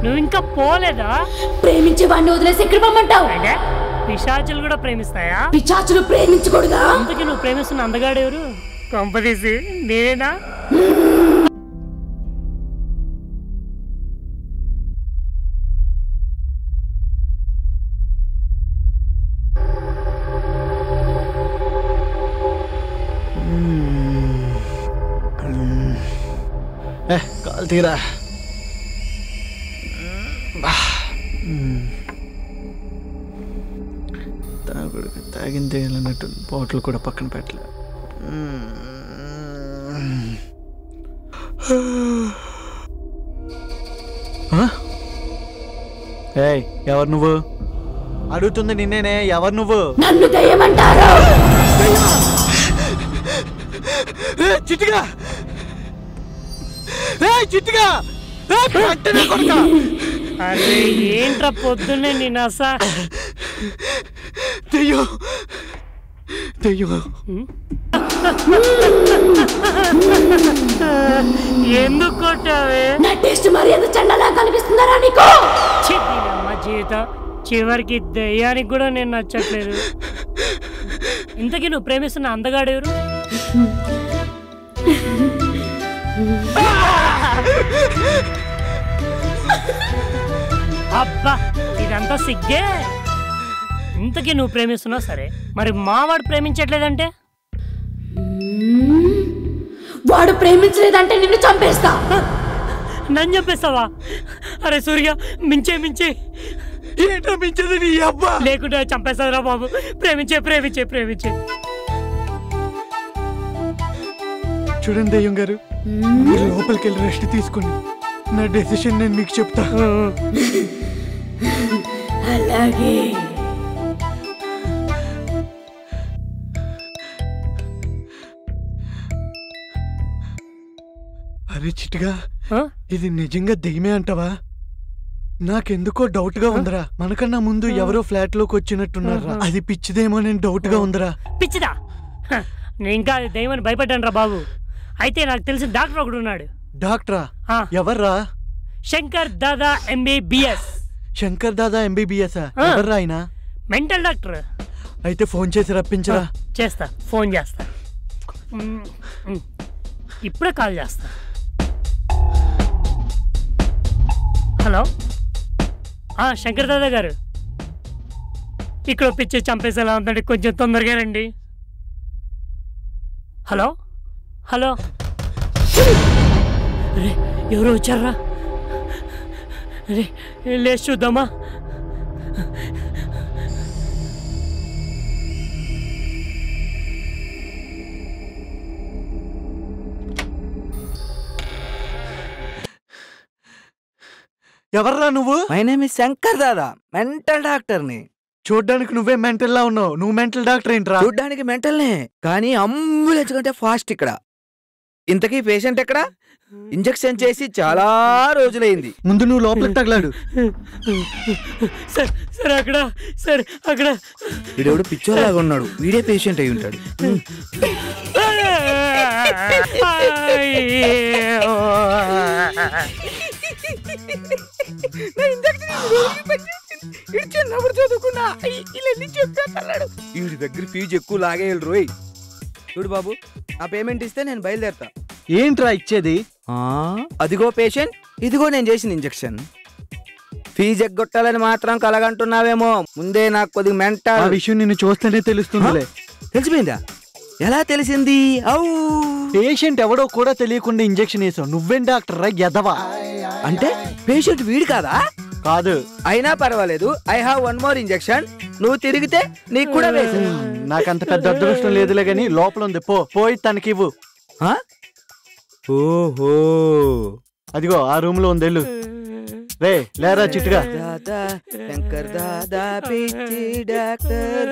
నువ్వు ఇంకా పోలేదా? ప్రేమించే వాడిని వదిలేసి ఎక్కడ పొమ్మంటావు? పిశాచులు కూడా ప్రేమిస్తాయా? పిశాచులు ప్రేమించకూడదా? అందుకే నువ్వు ప్రేమిస్తున్న అందగాడు ఎవరు? కొంపదీసి నేనేనా? కాలు తీరా. తాగింది తేయాలన్నట్టు బాటిల్ కూడా పక్కన పెట్టలే. ఏయ్, ఎవరు నువ్వు? అడుగుతుంది నిన్నేనే. ఎవరు నువ్వు? నన్ను దయ్యమంటారు. చిట్టుగా చిట్టుగా అరే ఏంట్రా పొద్దున్నే నేను అసా దెయ్యం దెయ్యం. ఎందుకు కొట్టావే? నా టేస్ట్ మరి ఎంత చండాలా కనిపిస్తుందరా నీకు? అమ్మ జీవితం చివరికి దయ్యానికి కూడా నేను నచ్చట్లేదు. ఇంతకీ నువ్వు ప్రేమిస్తున్న అందగాడు ఎవరు? అబ్బా ఇదంతా సిగ్గే. ఇంతకీ నువ్వు ప్రేమిస్తున్నావు సరే, మరి మావాడు ప్రేమించట్లేదంటే? వాడు ప్రేమించలేదంటే నిన్ను చంపేస్తా. నన్ను చంపేస్తావా? అరే సూర్య, మించే ఏంటో మించదు నీ అబ్బా. లేకుంటే చంపేస్తారా బాబు. ప్రేమించే ప్రేమించే ప్రేమించే. చూడండి దయ్యం గారు, లోపలికి వెళ్ళి రెస్ట్ తీసుకుని నా డెసిషన్ నేను మీకు చెప్తా. అలాగే. అరే చిట్టుగా, ఇది నిజంగా దెయ్యమే అంటావా? నాకెందుకో డౌట్ గా ఉందరా. మనకన్నా ముందు ఎవరో ఫ్లాట్ లోకి వచ్చినట్టున్నారా? అది పిచ్చిదేమో నేను డౌట్ గా ఉందరా. పిచ్చిదా? నేను ఇంకా దెయ్యమని భయపడ్డాను రా బాబు. అయితే నాకు తెలిసిన డాక్టర్ ఒకడు ఉన్నాడు. డాక్టరా? ఎవర్రా? శంకర్ దాదా MBBS. శంకర్ దాదా MBBS? ఎవర్రా ఆయన? Mental doctor. అయితే ఫోన్ చేసి రప్పించరా. చేస్తా, ఫోన్ చేస్తా. ఇప్పుడే కాల్ చేస్తా. హలో, శంకర్ దాదా గారు, ఇక్కడ పిచ్చి చంపేసేలా ఉందండి, కొంచెం తొందరగా రండి. హలో హలో, అరే ఎవరు వచ్చారా? అరే లేచి చూద్దామా? ఎవర్రా నువ్వు? My name is Shankar Dada, mental doctor ని. చూడ్డానికి నువ్వే మెంటల్ లా ఉన్నావు. నువ్వు మెంటల్ డాక్టర్ ఏంట్రా? చూడ్డానికి మెంటల్నే, కానీ అంబులెన్స్ కంటే ఫాస్ట్ ఇక్కడ. ఇంతకీ పేషెంట్ ఎక్కడ? ఇంజెక్షన్ చేసి చాలా రోజులైంది. ముందు నువ్వు లోపలికి తగలాడు. సార్ అక్కడ, సార్ అక్కడ. వీడెవడు పిచ్చోలాగా ఉన్నాడు, వీడే పేషెంట్ అయి ఉంటాడు. వీడి దగ్గర ఫీజు ఎక్కువ లాగేయాలి రోయ్. చూడు బాబు, ఆ పేమెంట్ ఇస్తే నేను బయలుదేరతా. ఏంట్రా ఇచ్చేది? అదిగో పేషెంట్, ఇదిగో నేను చేసిన ఇంజెక్షన్. ఫీజు ఎగ్గొట్టాలని మాత్రం కలగంటున్నావేమో, ముందే నాకు కొద్దిగా మెంటల్. ఆ విషయం నిన్ను చూస్తేనే తెలుస్తుందిలే. తెలిసిపోయిందా? ఎలా తెలిసింది? పేషెంట్ ఎవడో కూడా తెలియకుండా ఇంజెక్షన్ వేసావు. నువ్వేం డాక్టర్ రా ఎదవా? అంటే పేషెంట్ వీడు కాదా? కాదు. అయినా పర్వాలేదు, I have one more injection. నువ్వు తిరిగితే నీకు కూడా వేసా. నాకంత పెద్ద అదృష్టం లేదులే గాని లోపల ఉంది, పోయి తనకివ్వు. ఓహో, అదిగో ఆ రూమ్ లో ఉంది, వెళ్ళు. రే లేరా చిట్టుగా. దాదా శంకర్ దాదా పిచ్చి డాక్టర్.